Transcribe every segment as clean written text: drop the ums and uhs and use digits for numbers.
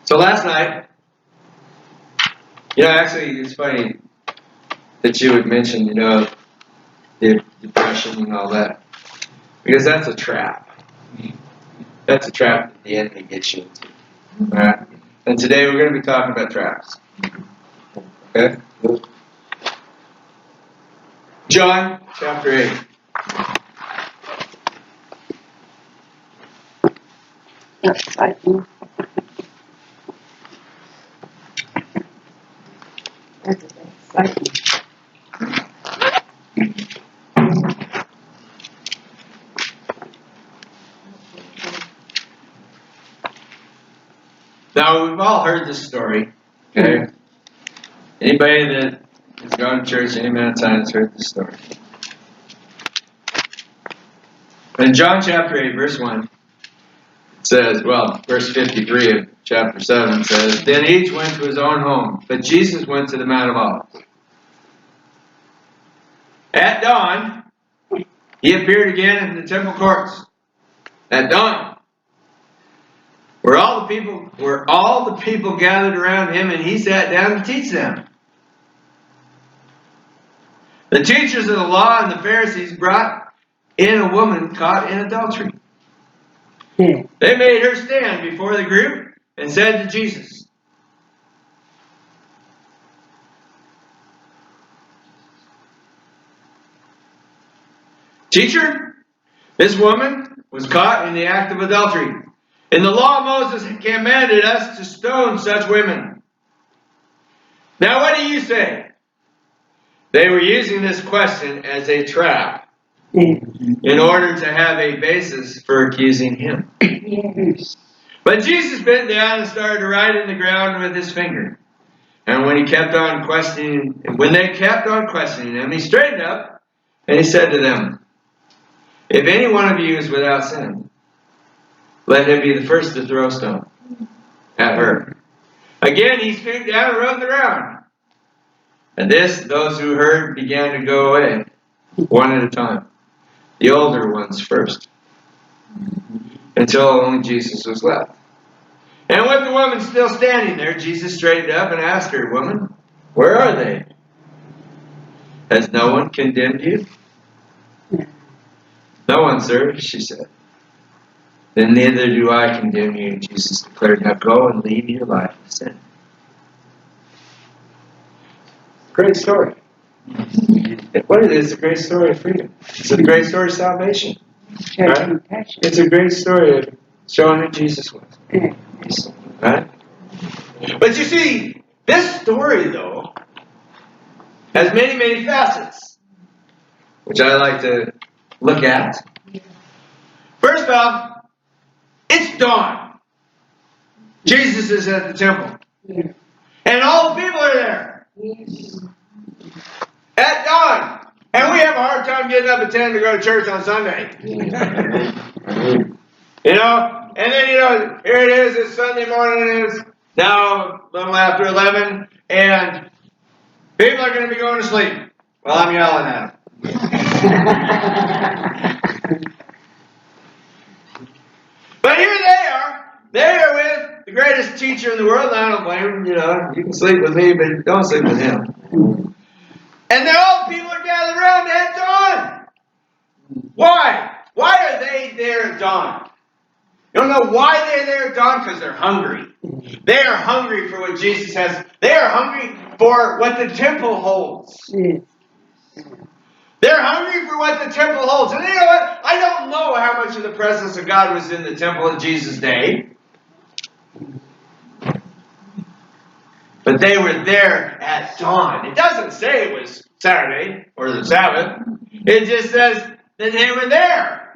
So last night, actually, it's funny that you would mention, the depression and all that, because that's a trap. That's a trap that the enemy gets you into. All right? And today we're going to be talking about traps. Okay? John chapter 8. Exciting. That's exciting. Now, we've all heard this story. Okay? Anybody that has gone to church any amount of time has heard this story. In John chapter 8, verse 1, it says, verse 53 of chapter 7 says, Then each went to his own home, but Jesus went to the Mount of Olives. At dawn, he appeared again in the temple courts. At dawn, where all the people gathered around him, and he sat down to teach them. The teachers of the law and the Pharisees brought in a woman caught in adultery. They made her stand before the group and said to Jesus, Teacher, this woman was caught in the act of adultery. In the law, Moses commanded us to stone such women. Now what do you say? They were using this question as a trap in order to have a basis for accusing him. But Jesus bent down and started to write in the ground with his finger. And when they kept on questioning him, he straightened up and he said to them, If any one of you is without sin, let him be the first to throw a stone at her. Again he stooped down and rubbed the ground. And those who heard began to go away, one at a time, the older ones first, until only Jesus was left. And with the woman still standing there, Jesus straightened up and asked her, Woman, where are they? Has no one condemned you? No one, sir, she said. Then neither do I condemn you, Jesus declared. Now go and leave your life of sin. Great story. What it is, a great story of freedom. It's a great story of salvation. Right? It's a great story of showing who Jesus was. Right? But you see, this story, though, has many, many facets, which I like to look at. First off, it's dawn. Jesus is at the temple. And all the people are there. At dawn. And we have a hard time getting up at 10 to go to church on Sunday. And then, here it is, it's Sunday morning, it's now a little after 11, and people are going to be going to sleep while I'm yelling at them. But here they are. They are with the greatest teacher in the world, and I don't blame them, you can sleep with me, but don't sleep with him. And then all the people are gathered around at dawn. Why? Why are they there at dawn? You don't know why they're there at dawn? Because they're hungry. They are hungry for what Jesus has. They are hungry for what the temple holds. They're hungry for what the temple holds. And you know what? I don't know how much of the presence of God was in the temple in Jesus' day. But they were there at dawn. It doesn't say it was Saturday or the Sabbath. It just says that they were there.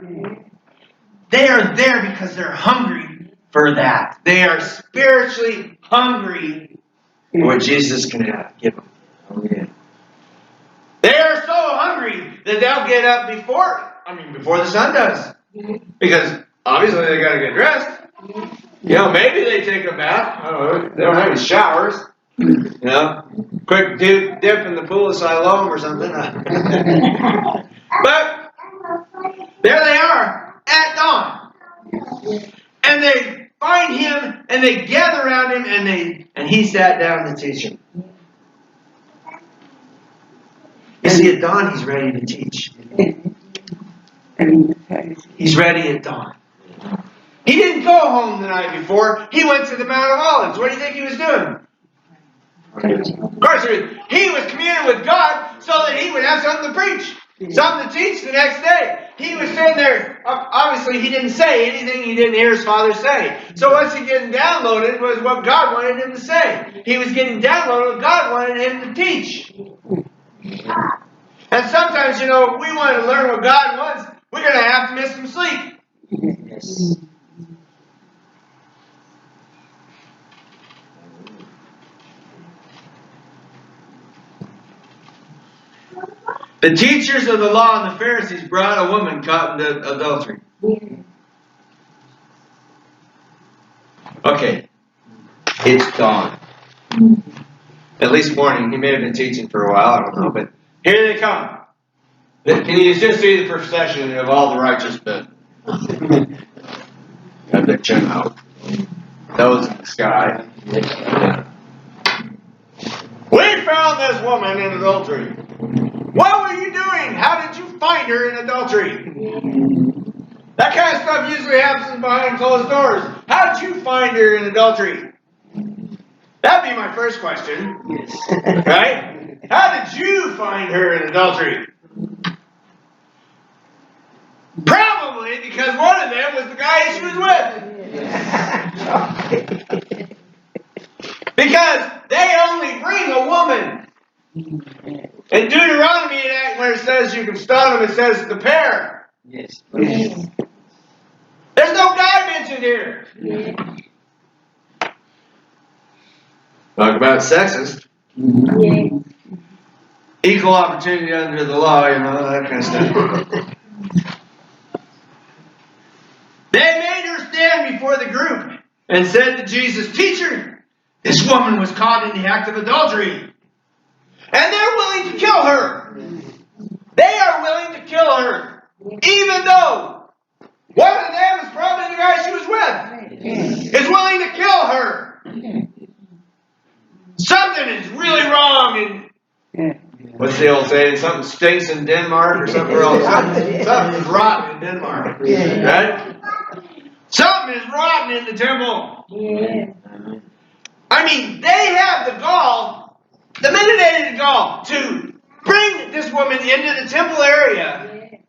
They are there because they're hungry for that. They are spiritually hungry for what Jesus can give them. They are so hungry that they'll get up before the sun does. Because obviously they got to get dressed. Maybe they take a bath. I don't know. They don't have any showers. Quick dip in the pool of Siloam or something. But there they are at dawn. And and they find him and they gather around him and he sat down to teach them. You see, at dawn he's ready to teach. He's ready at dawn. He didn't go home the night before. He went to the Mount of Olives. What do you think he was doing? Of course, he was communing with God so that he would have something to preach, something to teach the next day. He was sitting there. Obviously, he didn't say anything he didn't hear his Father say. So what's he getting downloaded was what God wanted him to say. He was getting downloaded what God wanted him to teach. And sometimes, we want to learn what God wants. We're going to have to miss some sleep. Yes. The teachers of the law and the Pharisees brought a woman caught in adultery. Okay, it's dawn. At least morning. He may have been teaching for a while, I don't know, but here they come. Can you just see the procession of all the righteous men? Got their chin out. Those in the sky. We found this woman in adultery. What were you doing? How did you find her in adultery? That kind of stuff usually happens behind closed doors. How did you find her in adultery? That'd be my first question. Yes. Right? How did you find her in adultery? Probably because one of them was the guy she was with. Because they only bring a woman. In Deuteronomy, where it says you can stone them, it says the pair. Yes. There's no guy mentioned here. Talk about sexist. Equal opportunity under the law, that kind of stuff. They made her stand before the group and said to Jesus, "Teacher, this woman was caught in the act of adultery. And they're willing to kill her. They are willing to kill her. Even though one of them is probably the guy she was with. Is willing to kill her. Something is really wrong in, what's the old saying? Something stinks in Denmark or something wrong. Something's rotten in Denmark. Right? Something is rotten in the temple. I mean, they have the gall, the meditated gall, to bring this woman into the temple area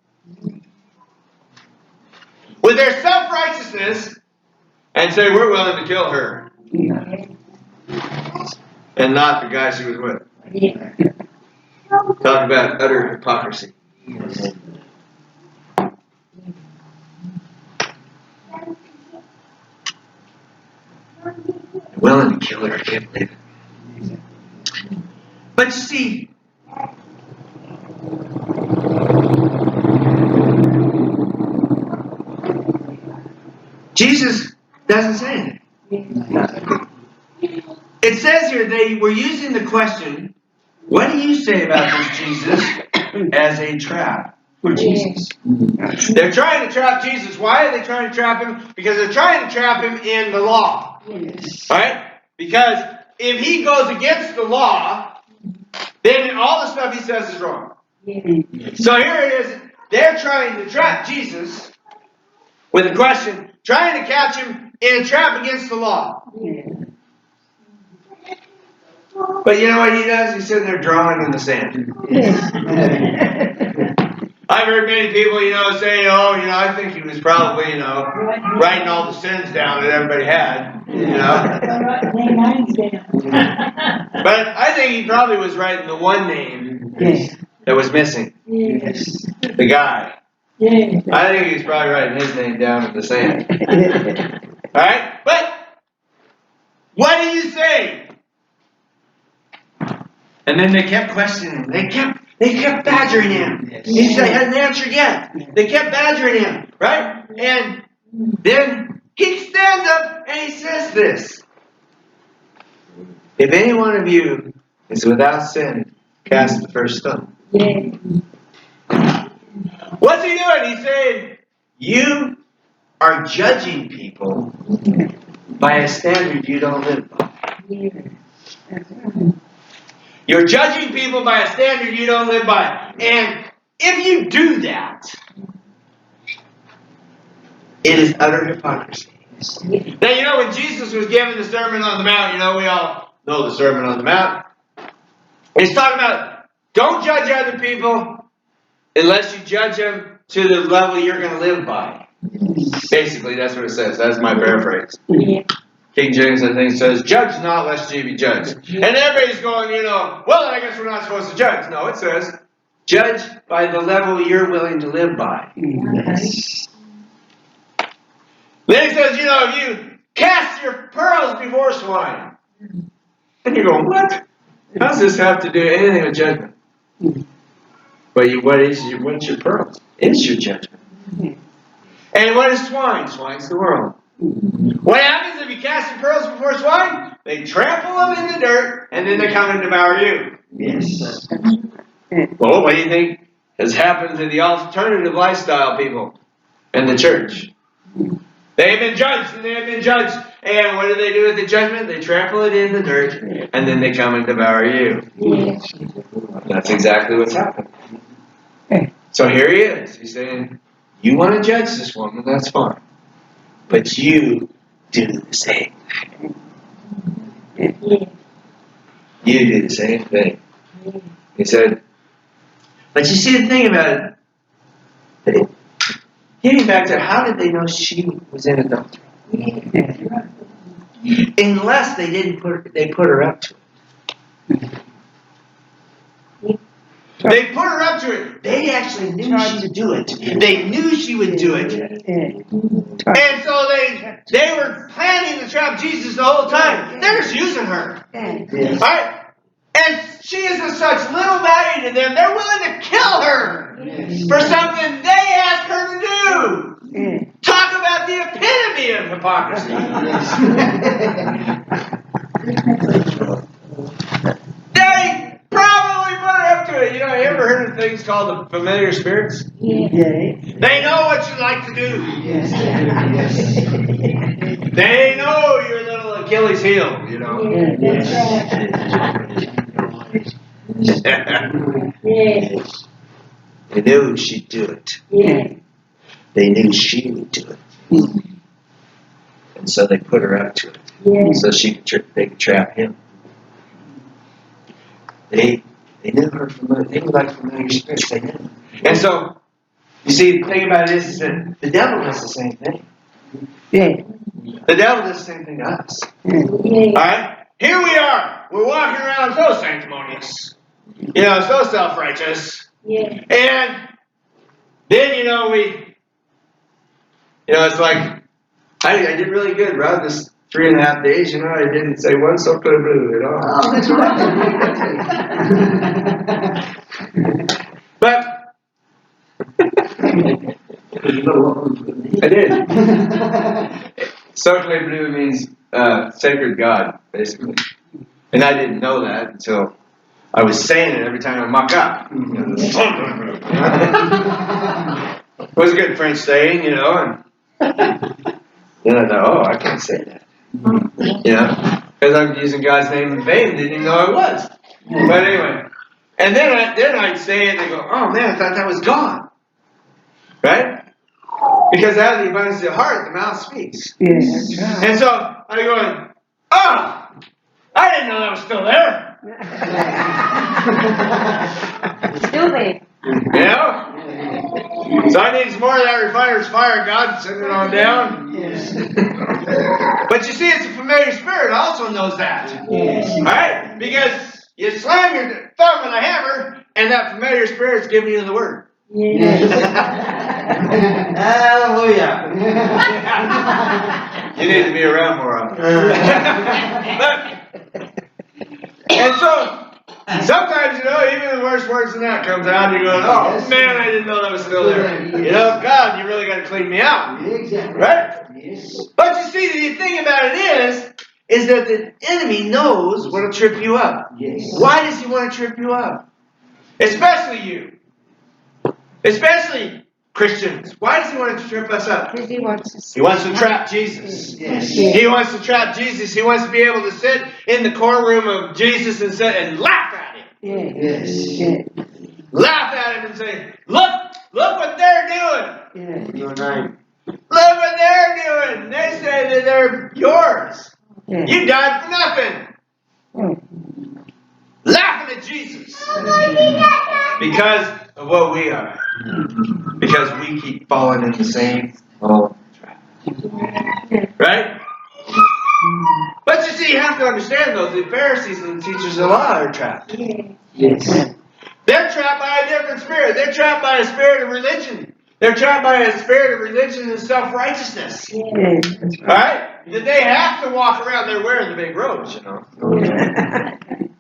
with their self-righteousness and say, we're willing to kill her. And not the guy she was with. Talk about utter hypocrisy. Willing to kill her, I can't believe it. But you see, Jesus doesn't say anything. It says here they were using the question, what do you say about this Jesus, as a trap for Jesus? They're trying to trap Jesus. Why are they trying to trap him? Because they're trying to trap him in the law. Right? Because if he goes against the law, then all the stuff he says is wrong. So here it is. They're trying to trap Jesus with a question, trying to catch him in a trap against the law. But you know what he does? He's sitting there drawing in the sand. I've heard many people, say, I think he was probably, writing all the sins down that everybody had, But I think he probably was writing the one name that was missing. The guy. I think he's probably writing his name down in the sand. Alright? But, what do you say? And then they kept questioning him. They kept badgering him. He hadn't answered yet. They kept badgering him, right? And then he stands up and he says this. If any one of you is without sin, cast the first stone. What's he doing? He's saying, you are judging people by a standard you don't live by. You're judging people by a standard you don't live by. And if you do that, it is utter hypocrisy. Now, when Jesus was giving the Sermon on the Mount, we all know the Sermon on the Mount. He's talking about, don't judge other people unless you judge them to the level you're going to live by. Basically, that's what it says. That's my paraphrase. King James, I think, says, judge not lest ye be judged. And everybody's going, well, I guess we're not supposed to judge. No, it says, judge by the level you're willing to live by. Then he says, if you cast your pearls before swine. And you're going, what? How does this have to do anything with judgment? But what's your pearls? It's your judgment. And what is swine? Swine's the world. What happens if you cast your pearls before swine? They trample them in the dirt, and then they come and devour you. Yes. Well, what do you think has happened to the alternative lifestyle people in the church? They've been judged, and they have been judged. And what do they do with the judgment? They trample it in the dirt, and then they come and devour you. That's exactly what's happened. So here he is. He's saying, you want to judge this woman, that's fine. But you do the same thing. You do the same thing. He said, but you see the thing about it, getting back to how did they know she was in adultery? Unless they put her up to it. They put her up to it. They actually knew she would do it. They knew she would do it. And so they were planning to trap Jesus the whole time. They're just using her. Yes. All right? And she is of such little value to them, they're willing to kill her for something they asked her to do. Talk about the epitome of hypocrisy. They probably put her up to it. You ever heard of things called the familiar spirits? They know what you like to do. They know your little Achilles heel, They knew she'd do it. They knew she would do it. And so they put her up to it. So they could trap him. They knew her they were like familiar spirits. They knew. And so, you see, the thing about it is that the devil does the same thing. The devil does the same thing to us. Alright? Here we are. We're walking around so sanctimonious. So self-righteous. And then, it's like, I did really good, Rod, this 3.5 days, I didn't say one so blue at all. Oh, that's right. But I did. Socially blue means sacred God, basically. And I didn't know that until I was saying it every time I muck up. It was a good French saying, and then I thought, I can't say that. Because I'm using God's name in vain, didn't even know I was. But anyway, and then I'd say it and I go, oh man, I thought that was gone. Right? Because out of the abundance of the heart, the mouth speaks. Yes. And so I'm going, oh, I didn't know that was still there. Still there. So I need some more of that refiner's fire, God, send it on down. Yes. But you see, it's a familiar spirit also knows that. Yes. All right? Because you slam your thumb with a hammer, and that familiar spirit's giving you the word. Yes. Hallelujah. You need to be around more often. And so, sometimes, even the worst words than that comes out, and you're going, oh, man, I didn't know that was still there. God, you really got to clean me out. Exactly. Right? Yes. But you see, the thing about it is that the enemy knows what will trip you up. Yes. Why does he want to trip you up? Especially you. Especially Christians. Why does he want to trip us up? Because he wants us. He wants to trap Jesus. Yes. He wants to trap Jesus. He wants to be able to sit in the courtroom of Jesus and sit and laugh at him. Yes. Laugh at him and say, look what they're doing. You're right. Look what they're doing. They say that they're yours. You died for nothing. Laughing at Jesus. Because of what we are. Because we keep falling in the same old trap. Right? But you see, you have to understand though, the Pharisees and the teachers of the law are trapped. Yes. They're trapped by a different spirit. They're trapped by a spirit of religion. They're trapped by a spirit of religion and self-righteousness. Alright? That they have to walk around. They're wearing the big robes, you know.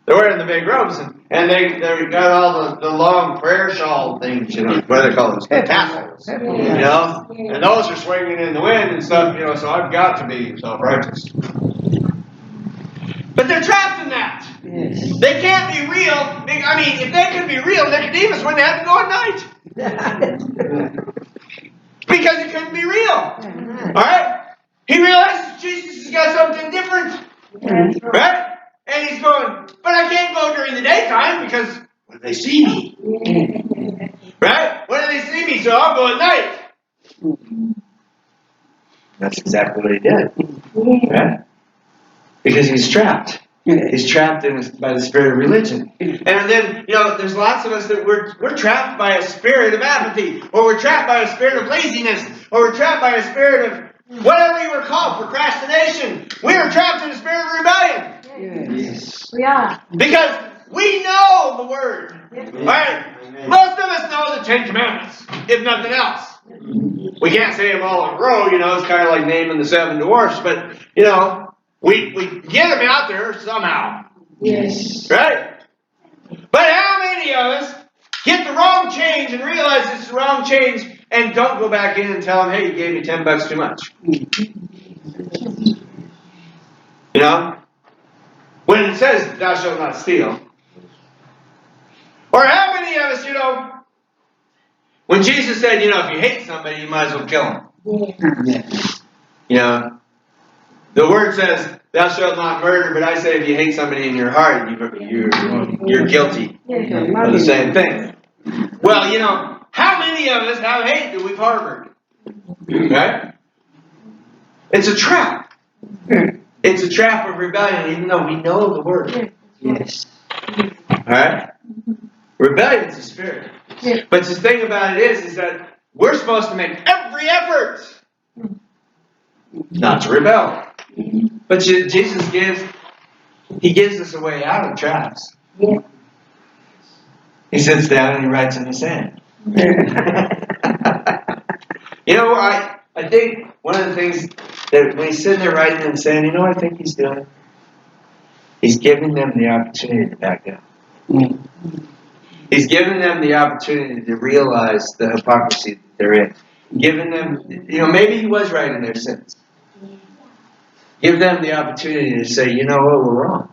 They're wearing the big robes. And they got all the long prayer shawl things, you know. What do they call those? The tassels. You know? And those are swinging in the wind and stuff, you know. So I've got to be self-righteous. But they're trapped in that. Yes. They can't be real. I mean, if they could be real, Nicodemus wouldn't have to go at night. Because he couldn't be real. Alright? He realizes Jesus has got something different. Right? And he's going, but I can't go during the daytime because what if they see me? Right? What if they see me? So I'll go at night. That's exactly what he did. Right? Because he's trapped. He's trapped by the spirit of religion. And then, you know, there's lots of us that we're trapped by a spirit of apathy, or we're trapped by a spirit of laziness, or we're trapped by a spirit of whatever you were called, procrastination. We are trapped in a spirit of rebellion. Yes. We are. Because we know the Word. Right? Most of us know the Ten Commandments, if nothing else. We can't say them all in a row, you know, it's kind of like naming the seven dwarfs, but, you know, we get them out there somehow. Yes. Right? But how many of us get the wrong change and realize it's the wrong change and don't go back in and tell them, hey, you gave me $10 too much? You know? When it says, thou shalt not steal. Or how many of us, you know, when Jesus said, you know, if you hate somebody, you might as well kill them. Yes. You know? The word says, thou shalt not murder, but I say if you hate somebody in your heart, you're guilty of the same thing. Well, you know, how many of us have hate that we've harbored? Right? It's a trap. It's a trap of rebellion, even though we know the word. Yes. Alright? Rebellion is a spirit. But the thing about it is that we're supposed to make every effort not to rebel. But Jesus gives us a way out of traps. He sits down and he writes in the sand. You know, I think one of the things that when he's sitting there writing in the sand, you know what I think he's doing? He's giving them the opportunity to back down. He's giving them the opportunity to realize the hypocrisy that they're in. Giving them, you know, maybe he was right in their sins. Give them the opportunity to say, you know what, we're wrong.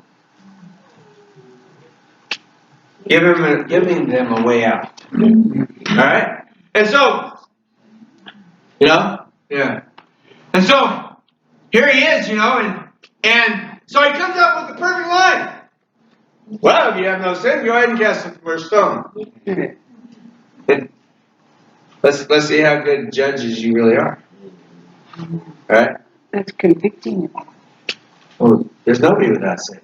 Giving them a way out. Alright? And so, you know, yeah. And so, here he is, you know, and so he comes up with the perfect line. Well, if you have no sin, go ahead and cast the first stone. Let's see how good judges you really are. Alright? That's convicting. Well, there's nobody without sin.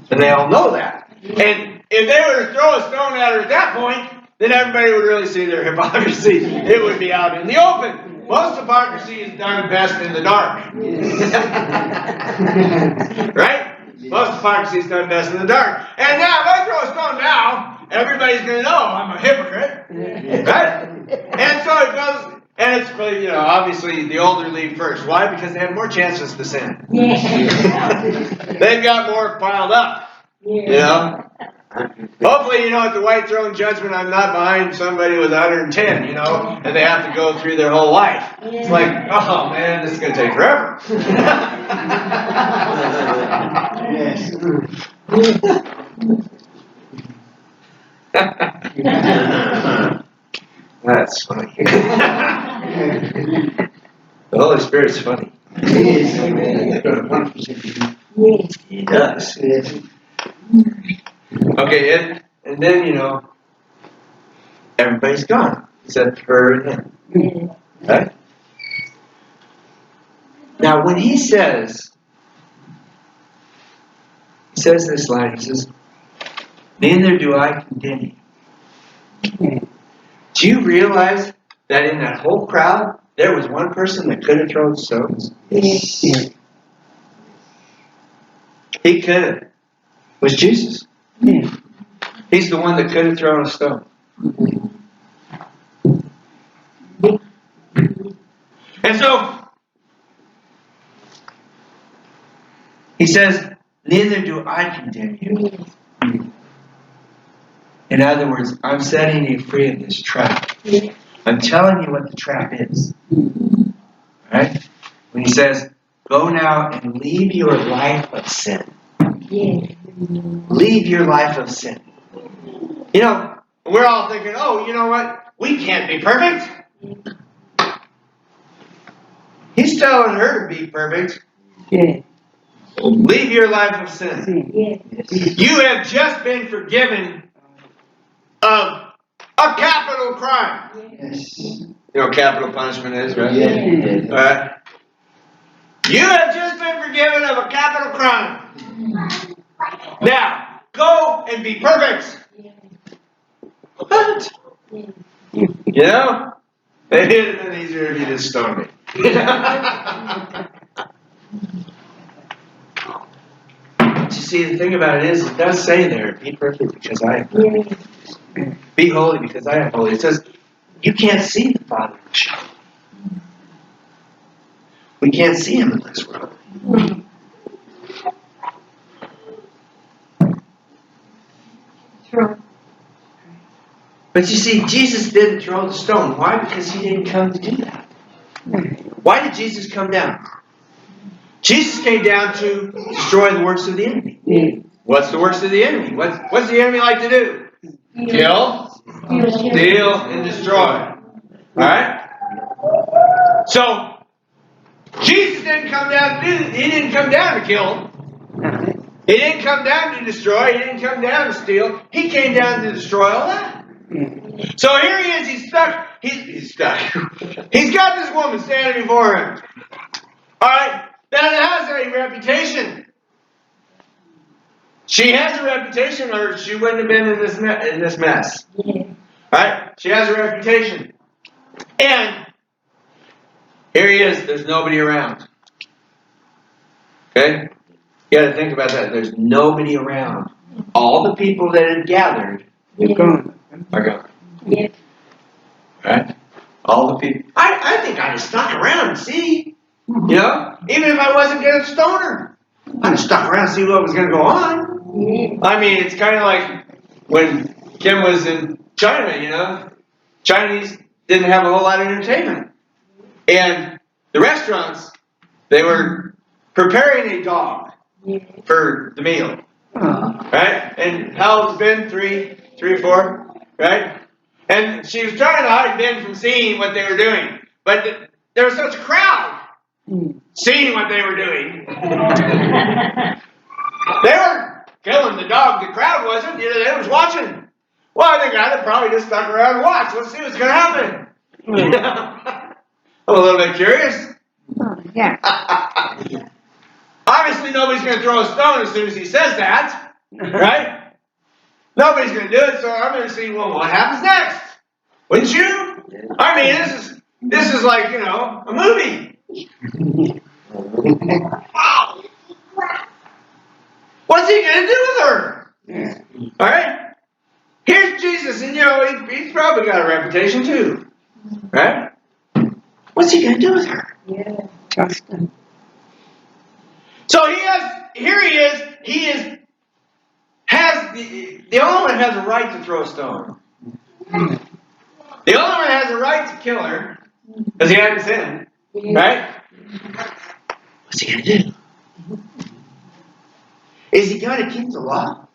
And they all know that. And if they were to throw a stone at her at that point, then everybody would really see their hypocrisy. It would be out in the open. Most hypocrisy is done best in the dark. Right? Most hypocrisy is done best in the dark. And now, if I throw a stone now, everybody's going to know I'm a hypocrite. Right? And so it goes... And it's really, you know, obviously the older leave first. Why? Because they have more chances to sin. They've got more piled up. You know? Hopefully, you know, at the white throne judgment, I'm not behind somebody with 110, you know, and they have to go through their whole life. It's like, oh man, this is going to take forever. That's funny. The Holy Spirit's funny. Yes. He does. Yes. Okay, and then, everybody's gone. Except her and him. Right? Now, when he says this line, he says, neither do I condemn you. Do you realize that in that whole crowd, there was one person that could have thrown stones? Yes. He could have. It was Jesus. Yes. He's the one that could have thrown a stone. And so, he says, neither do I condemn you. In other words, I'm setting you free of this trap. I'm telling you what the trap is. Right? When he says, go now and leave your life of sin. Leave your life of sin. We're all thinking, oh, you know what? We can't be perfect. He's telling her to be perfect. Yes. Leave your life of sin. You have just been forgiven of a capital crime. Yes. You know what capital punishment is, right? Yes. All right. You have just been forgiven of a capital crime. Now, go and be perfect. What? It would have been easier if you just stoned me. But you see, the thing about it is, it does say there, be perfect because I am perfect. Be holy because I am holy. It says, you can't see the Father in the shadow. We can't see Him in this world. But you see, Jesus didn't throw the stone. Why? Because He didn't come to do that. Why did Jesus come down? Jesus came down to destroy the works of the enemy. What's the works of the enemy? What's the enemy like to do? Kill, steal, and destroy. Alright? So, Jesus didn't come down to do that. He didn't come down to kill. He didn't come down to destroy. He didn't come down to steal. He came down to destroy all that. So here he is. He's stuck. He's stuck. He's got this woman standing before him. Alright? That has a reputation. She has a reputation, or she wouldn't have been in this mess. Right? She has a reputation. And here he is. There's nobody around. Okay? You got to think about that. There's nobody around. All the people that had gathered are gone. Right? All the people. I think I'd have stuck around and see. Even if I wasn't going to stone her. I'd have stuck around and see what was going to go on. I mean, it's kind of like when Kim was in China, Chinese didn't have a whole lot of entertainment. And the restaurants, they were preparing a dog for the meal. Right? And how old's Ben? 3 or 4? Right? And she was trying to hide Ben from seeing what they were doing. But there was such a crowd seeing what they were doing. They weren't killing the dog. The crowd wasn't. They was watching. Well, I think I'd have probably just stuck around and watched. Let's see what's going to happen. I'm a little bit curious. Obviously, nobody's going to throw a stone as soon as he says that. Right? Nobody's going to do it, so I'm going to see, well, what happens next? Wouldn't you? I mean, this is like, a movie. What's he going to do with her? All right? Here's Jesus, and he's probably got a reputation too. Right? What's he going to do with her? So here he is, the only one has a right to throw a stone. The only one has a right to kill her, because he hadn't sinned. Right? What's he going to do? Is he going to keep the law?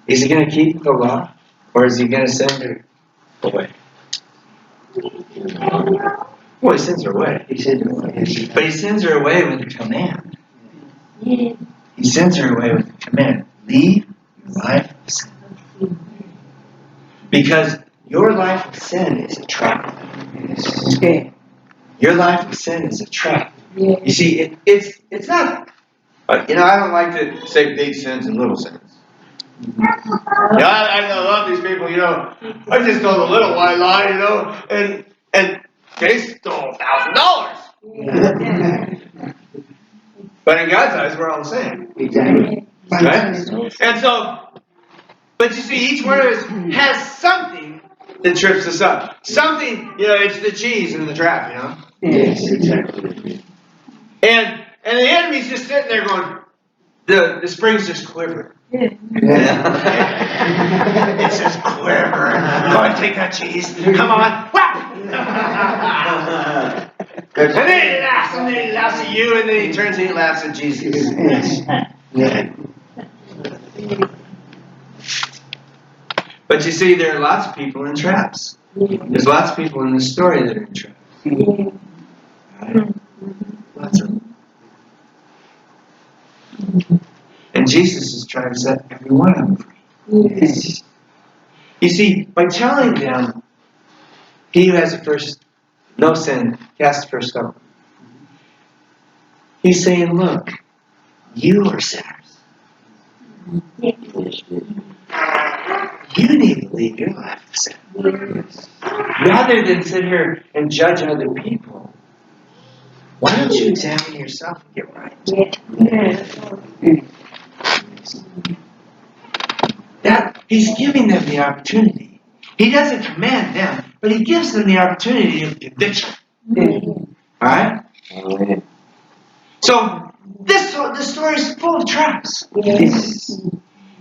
Is he going to keep the law? Or is he going to send her away? Well, he sends her away. He said, But he sends her away with a command. He sends her away with a command. Leave your life of sin. Because your life of sin is a trap. okay. Your life of sin is a trap. You see, it's not. I don't like to say big sins and little sins. I love these people. I just told a little white lie. And they stole $1,000. But in God's eyes, we're all the same. Exactly. Right? And so, but you see, each one of us has something that trips us up. Something, it's the cheese in the trap, Yes, exactly. And the enemy's just sitting there going, the spring's just quivering. It's just quivering. Go ahead, take that cheese. Come on. And then he laughs at you, and then he turns and he laughs at Jesus. Yes. But you see, there are lots of people in traps. There's lots of people in this story that are in traps. Right? Lots of them. And Jesus is trying to set every one of them free. Yes. You see, by telling them, he who has no sin, cast the first stone. He's saying, look, you are sinners. You need to leave your life of sin. Rather than sit here and judge other people, why don't you examine yourself and get right? That he's giving them the opportunity. He doesn't command them, but he gives them the opportunity of conviction. Alright? So this story is full of traps. Yes.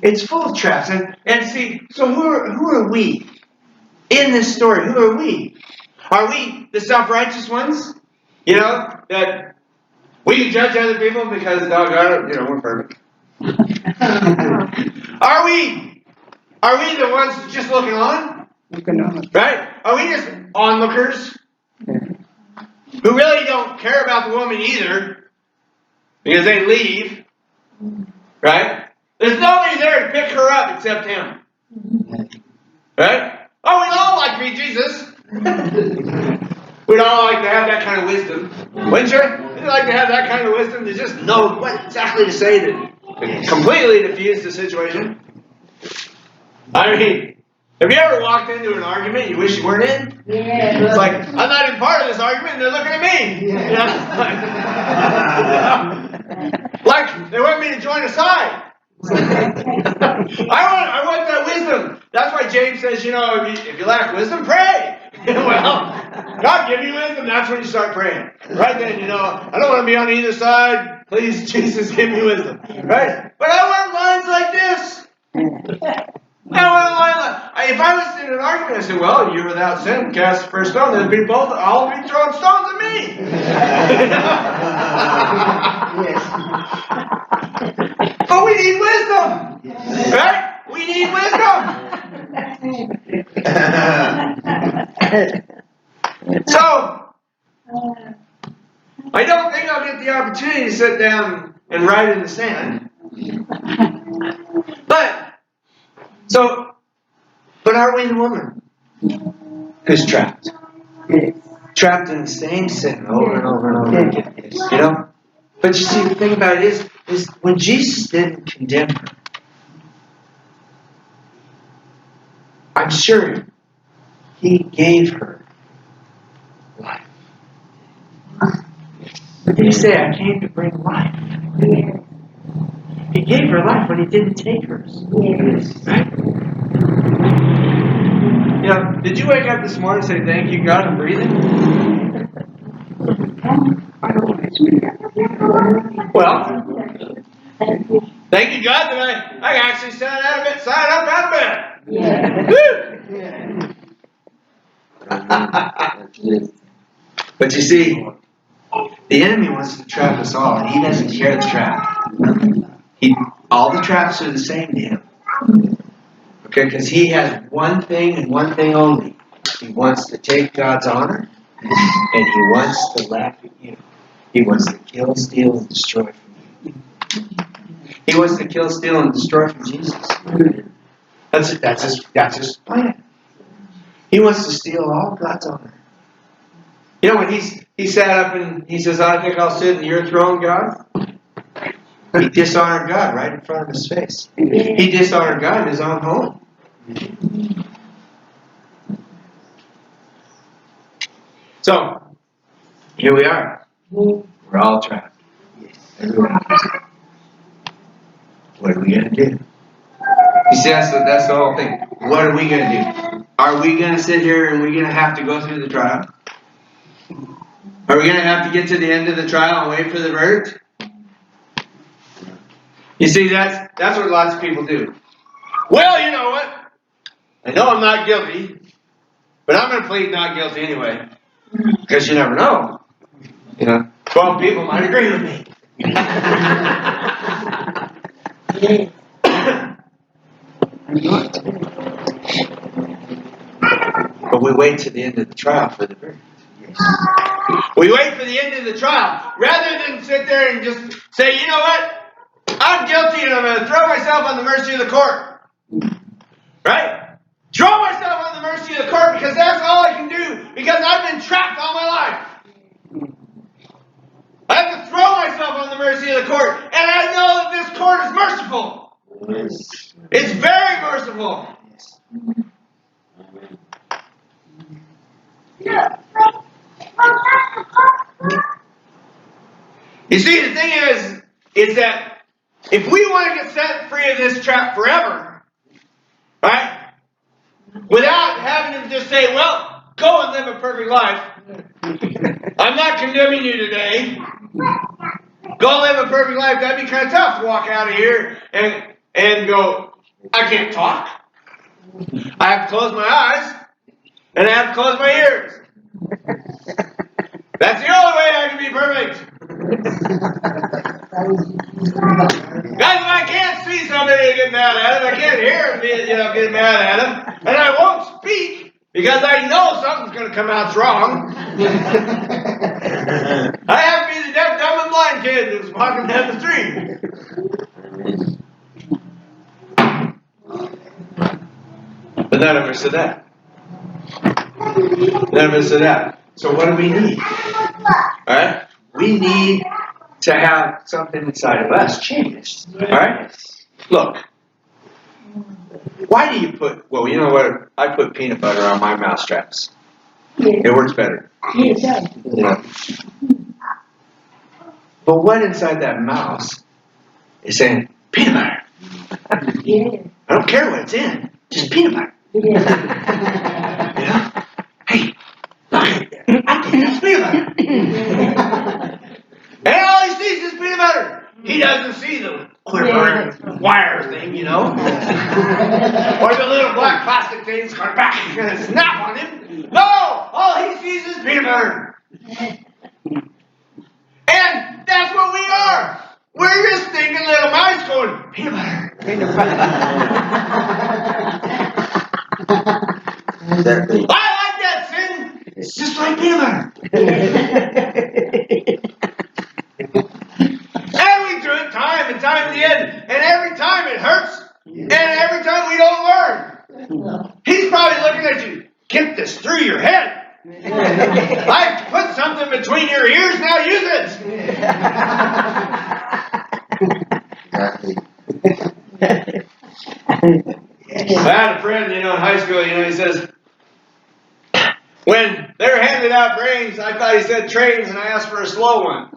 It's full of traps. And see, so who are we in this story? Who are we? Are we the self-righteous ones? That we can judge other people because doggone it, we're perfect. Are we the ones just looking on? Right? Are we just onlookers who really don't care about the woman either because they leave? Right? There's nobody there to pick her up except him. Right? Oh, we'd all like to be Jesus. We'd all like to have that kind of wisdom. Wouldn't you? We'd like to have that kind of wisdom to just know what exactly to say to completely diffuse the situation. I mean, have you ever walked into an argument you wish you weren't in? It's like, I'm not in part of this argument and they're looking at me. Like they want me to join a side. I want that wisdom. That's why James says, if you lack wisdom, pray. Well, God give you wisdom, that's when you start praying. Right then, I don't want to be on either side. Please, Jesus, give me wisdom. Right? But I want lines like this. If I was in an argument, I said, well, you're without sin, cast the first stone. There'd be all be throwing stones at me. But we need wisdom. Right? We need wisdom. So, I don't think I'll get the opportunity to sit down and write in the sand. But are we the woman who's trapped? Trapped in the same sin over and over and over again. But you see, the thing about it is when Jesus didn't condemn her, I'm sure he gave her life. What did he say? I came to bring life. He gave her life when he didn't take hers. Right? Did you wake up this morning and say, thank you, God, I'm breathing? Well, thank you, God, that I actually sat up out of bed. But you see, the enemy wants to trap us all, and he doesn't care the trap. All the traps are the same to him. Okay, because he has one thing and one thing only. He wants to take God's honor, and he wants to laugh at you. He wants to kill, steal, and destroy from you. He wants to kill, steal, and destroy from Jesus. That's his plan. He wants to steal all God's honor. You know, when he sat up and he says, I think I'll sit in your throne, God. He dishonored God right in front of his face. He dishonored God in his own home. So, here we are. We're all trapped. Everyone. What are we going to do? You see, that's the whole thing. What are we going to do? Are we going to sit here and we're going to have to go through the trial? Are we going to have to get to the end of the trial and wait for the verdict? You see, that's what lots of people do. Well, you know what? I know I'm not guilty, but I'm going to plead not guilty anyway. Because you never know. 12 people might agree with me. But we wait to the end of the trial for the verdict. We wait for the end of the trial rather than sit there and just say, you know what? I'm guilty and I'm going to throw myself on the mercy of the court. Right? Throw myself on the mercy of the court because that's all I can do because I've been trapped all my life. I have to throw myself on the mercy of the court. And I know that this court is merciful. It's very merciful. You see, the thing is that if we want to get set free of this trap forever, right? Without having to just say, well, go and live a perfect life. I'm not condemning you today. Go live a perfect life. That'd be kind of tough to walk out of here and go, I can't talk. I have to close my eyes and I have to close my ears. That's the only way I can be perfect. Guys, if I can't see somebody and get mad at him, I can't hear him get mad at him, and I won't speak because I know something's going to come out wrong. I have to be the deaf, dumb, and blind kid that's walking down the street. But none of us are that. None of us are that. So what do we need? Alright? We need to have something inside of us changed. Alright? Look. Why do you put, well, you know what? I put peanut butter on my mouse traps. It works better. Yeah. But what inside that mouse is saying, peanut butter? I don't care what it's in. Just peanut butter. Hey, look, I think that's peanut butter. And all he sees is peanut butter. He doesn't see the quivering wire thing, or the little black plastic things going back and snap on him. No, all he sees is peanut butter. And that's what we are. We're just thinking little mice going, peanut butter. Peanut butter. I like that sin. It's just like peanut butter. And we do it time and time again. And every time it hurts. And every time we don't learn. He's probably looking at you. Get this through your head. I put something between your ears. Now use it. I had a friend, in high school, he says, when they're handing out brains, I thought he said trains, and I asked for a slow one.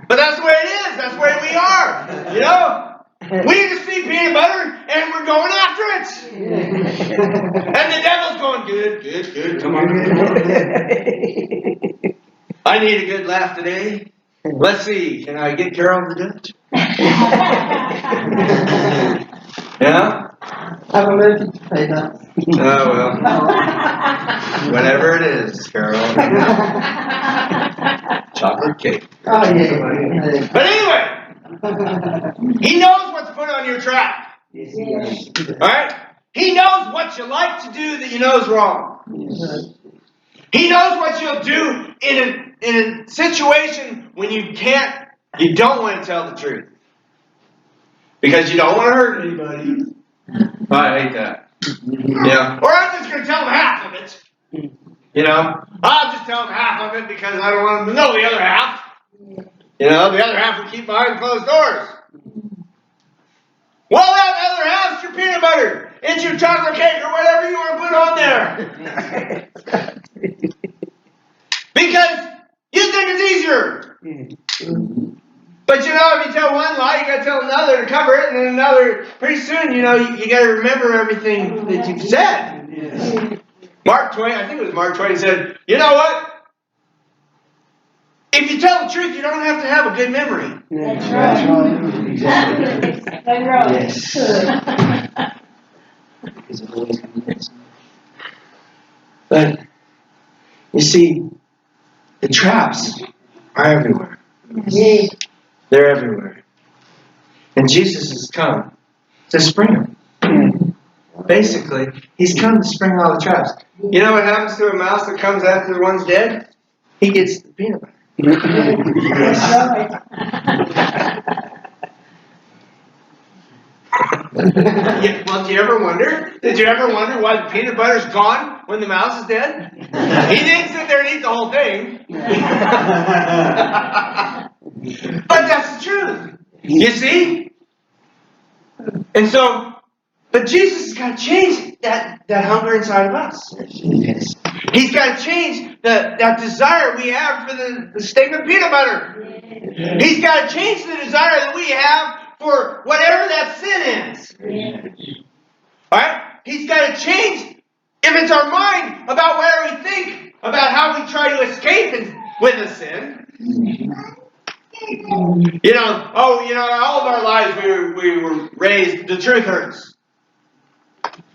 But that's the way it is. That's the way we are. We just see peanut butter, and we're going after it. And the devil's going, good, come on. I need a good laugh today. Let's see, can I get Carol to do it? Yeah? I'm allergic to peanuts. Oh, well. Whatever it is, Carol. Chocolate cake. Oh, yeah. But anyway, He knows what to put on your trap. Alright? He knows what you like to do that you know is wrong. He knows what you'll do in a situation when you don't want to tell the truth. Because you don't want to hurt anybody. I hate that. Or I'm just going to tell them half of it. I'll just tell them half of it because I don't want them to know the other half. The other half we keep behind closed doors. Well, that other half's your peanut butter. It's your chocolate cake or whatever you want to put on there. Because you think it's easier. But if you tell one lie, you got to tell another to cover it, and then another. Pretty soon, you got to remember everything that you've said. Mark Twain, I think it was Mark Twain, said, you know what? If you tell the truth, you don't have to have a good memory. That's right. Exactly right. Yes. But, you see, the traps are everywhere. Yeah. They're everywhere. And Jesus has come to spring them. Basically, he's come to spring all the traps. You know what happens to a mouse that comes after the one's dead? He gets the peanut butter. That's right. Well, did you ever wonder why the peanut butter's gone when the mouse is dead? He didn't sit there and eat the whole thing. But that's the truth. You see? And so, but Jesus has got to change that hunger inside of us. Yes. He's got to change that desire we have for the steak and peanut butter. He's got to change the desire that we have for whatever that sin is. Alright? He's got to change, if it's our mind, about where we think, about how we try to escape with a sin. All of our lives we were raised, the truth hurts.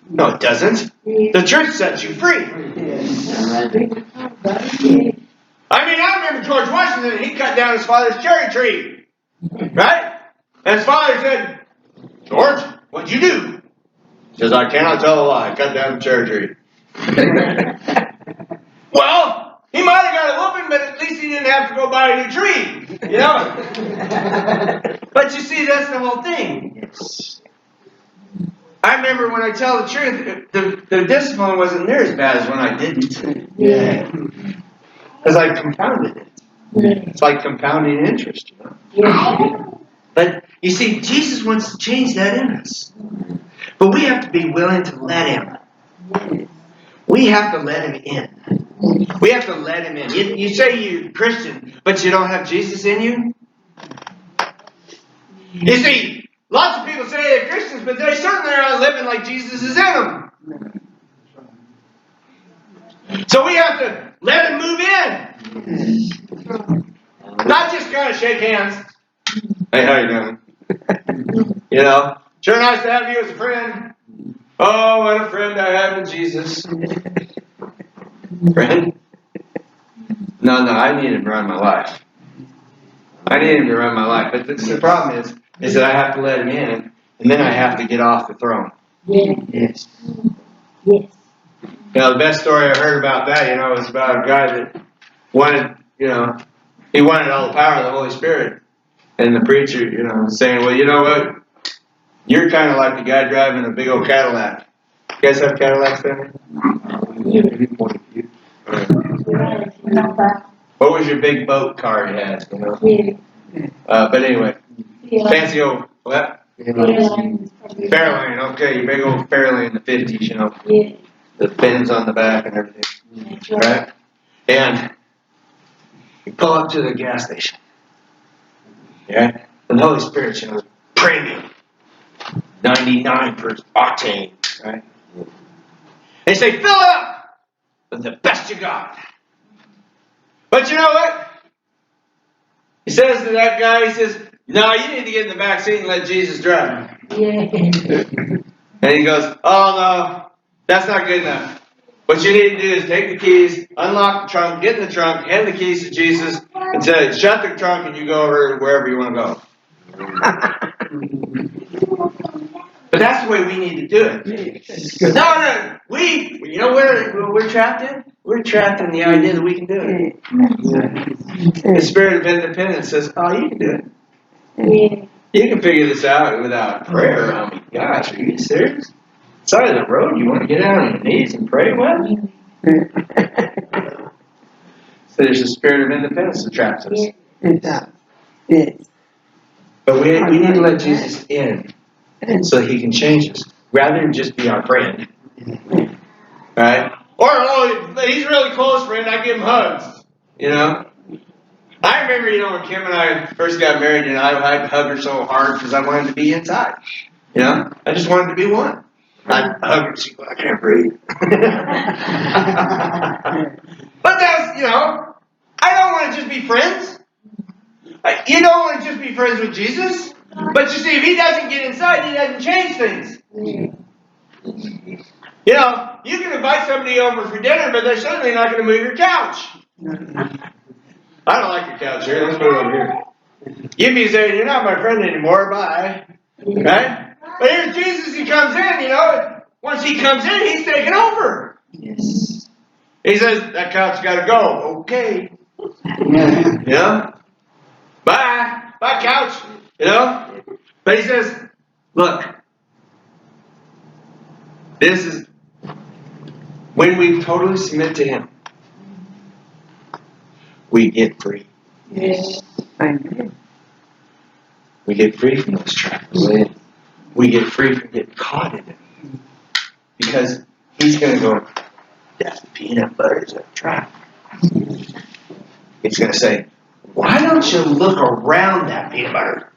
No, it doesn't. The truth sets you free. I remember George Washington, he cut down his father's cherry tree. Right? And his father said, George, what'd you do? He says, I cannot tell a lie. I cut down the cherry tree. Well, he might have got a whooping, but at least he didn't have to go buy a new tree. But you see, that's the whole thing. Yes. I remember when I tell the truth, the discipline wasn't near as bad as when I didn't. Yeah. Because I compounded it. It's like compounding interest, Yeah. But you see, Jesus wants to change that in us. But we have to be willing to let him. We have to let him in. We have to let him in. You say you're Christian, but you don't have Jesus in you? You see, lots of people say they're Christians, but they certainly aren't living like Jesus is in them. So we have to let him move in. Not just kind of shake hands. Hey, how you doing? Sure nice to have you as a friend. Oh, what a friend I have in Jesus. Friend? No, I need him to run my life. I need him to run my life. But the problem is that I have to let him in, and then I have to get off the throne. Yes. Yes. The best story I heard about that, was about a guy that wanted, he wanted all the power of the Holy Spirit. And the preacher, saying, well, you know what? You're kind of like the guy driving a big old Cadillac. You guys have Cadillacs there? What was your big boat car you had? But anyway, fancy old, what? Fairlane, okay, your big old Fairlane in the 50s, the fins on the back and everything, right? And you pull up to the gas station, yeah? And the Holy Spirit, premium, 99 per octane, right? They say, fill it up with the best you got. But you know what? He says to that guy, he says, no, you need to get in the back seat and let Jesus drive. And he goes, oh no, that's not good enough. What you need to do is take the keys, unlock the trunk, get in the trunk, hand the keys to Jesus, and say, shut the trunk and you go over wherever you want to go. But that's the way we need to do it. No, you know where we're trapped in? We're trapped in the idea that we can do it. The spirit of independence says, oh, you can do it. You can figure this out without prayer. I mean, gosh, are you serious? Side of the road, you want to get down on your knees and pray? What? So there's a spirit of independence that traps us. But we need to let Jesus in so that he can change us, rather than just be our friend. Right? Or, oh, he's a really close friend, I give him hugs. You know? I remember, when Kim and I first got married, and I'd hug her so hard because I wanted to be inside. You know? I just wanted to be one. I'd hug her and she'd go, I can't breathe. But that's, I don't want to just be friends. You don't want to just be friends with Jesus. But you see, if he doesn't get inside, he doesn't change things. You can invite somebody over for dinner, but they're certainly not going to move your couch. I don't like your couch here. Let's move over here. You'd be saying, you're not my friend anymore. Bye. Right? But here's Jesus. He comes in, Once he comes in, he's taking over. Yes. He says, that couch got to go. Okay. Bye. Bye, couch. But he says, look. This is when we totally submit to him. We get free. Yes. We get free from those traps. We get free from getting caught in it. Because he's going to go, that peanut butter is a trap. He's going to say, why don't you look around that peanut butter?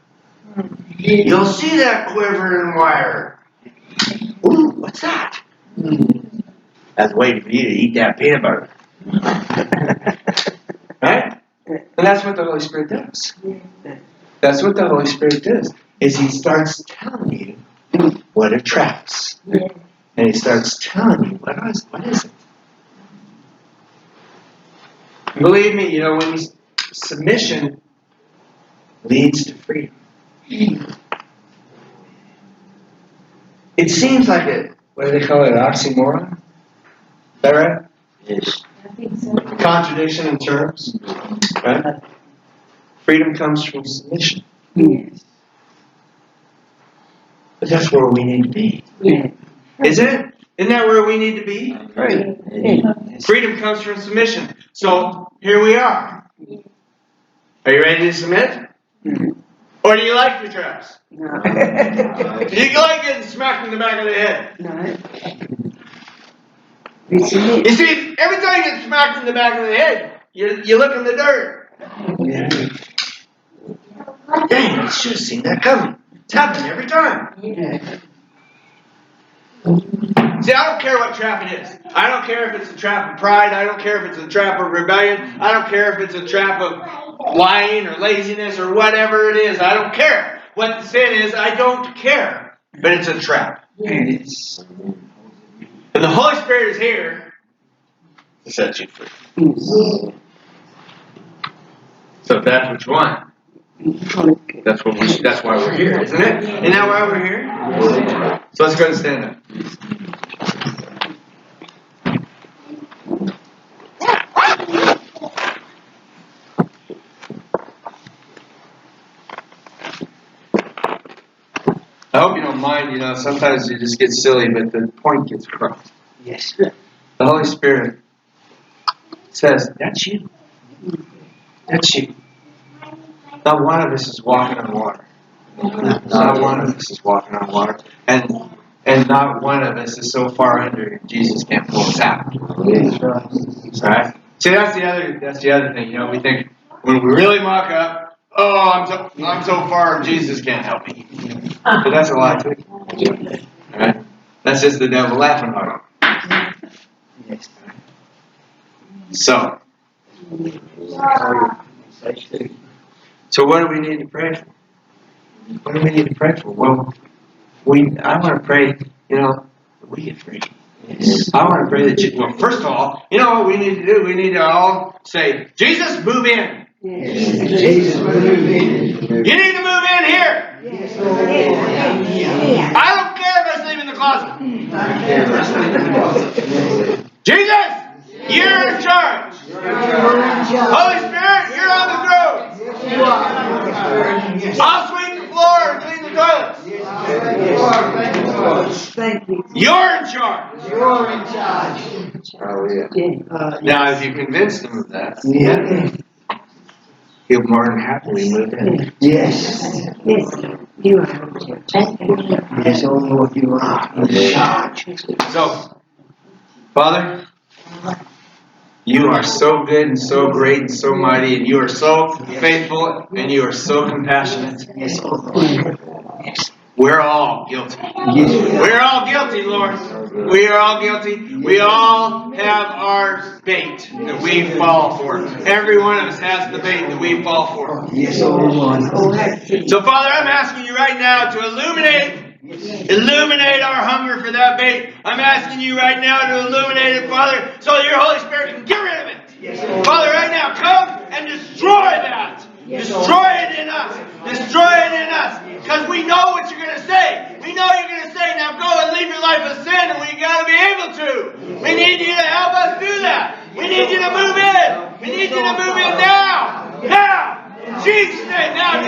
You'll see that quivering wire. Ooh, what's that? That's waiting for you to eat that peanut butter. Right? And that's what the Holy Spirit does. That's what the Holy Spirit does. Is he starts telling you what are traps. And he starts telling you what is it. Believe me, when submission leads to freedom. It seems like what do they call it, an oxymoron? Is that right? Yes. Contradiction in terms. Right? Freedom comes from submission. Yes. But that's where we need to be. Isn't it? Isn't that where we need to be? Right. Freedom comes from submission. So, here we are. Are you ready to submit? Or do you like the traps? No. Do you like getting smacked in the back of the head? No. We see You see, every time you get smacked in the back of the head, you look in the dirt. Dang, I should have seen that coming. It's happening every time. See, I don't care what trap it is. I don't care if it's a trap of pride. I don't care if it's a trap of rebellion. I don't care if it's a trap of lying or laziness or whatever it is. I don't care. What the sin is, I don't care. But it's a trap. Yes. And the Holy Spirit is here to set you free. So if that's what you want, that's why we're here, isn't it? Isn't that why we're here? So let's go and stand up. I hope you don't mind, sometimes you just get silly, but the point gets across. Yes. The Holy Spirit says, that's you. That's you. Not one of us is walking on water. Not one of us is walking on water. And not one of us is so far under Jesus can't pull us out. Right? See, that's the other thing, we think when we really muck up, oh, I'm so far Jesus can't help me. But that's a lie too. Right? That's just the devil laughing about it. So what do we need to pray for? What do we need to pray for? Well, I want to pray, that we get free. I want to pray that first of all, what we need to do? We need to all say, Jesus, move in. Jesus, move in. You need to move in here. I don't care if I sleep in the closet. Jesus, you're in charge. Holy Spirit, you're on the throne. I'll sweep the floor and clean the toilets. Thank you. You're in charge. You're in charge. Now, if you convinced him of that, Yeah. he'll more than happily move in. Yes. Yes. You are. Yes, oh Lord, you are in charge. So, Father, you are so good and so great and so mighty, and you are so faithful and you are so compassionate. Yes, oh Lord. We're all guilty. Yes. We're all guilty, Lord. We are all guilty. We all have our bait that we fall for. Every one of us has the bait that we fall for. Yes, oh Lord. So, Father, I'm asking you right now to illuminate our hunger for that bait. I'm asking you right now to illuminate it, Father, so that your Holy Spirit can get rid of it. Father, right now, come and destroy that. Destroy it in us. Destroy it in us. Because we know what you're going to say. We know you're going to say, now go and leave your life of sin, and we got to be able to. We need you to help us do that. We need you to move in. We need you to move in now. Now. In Jesus' name. Now.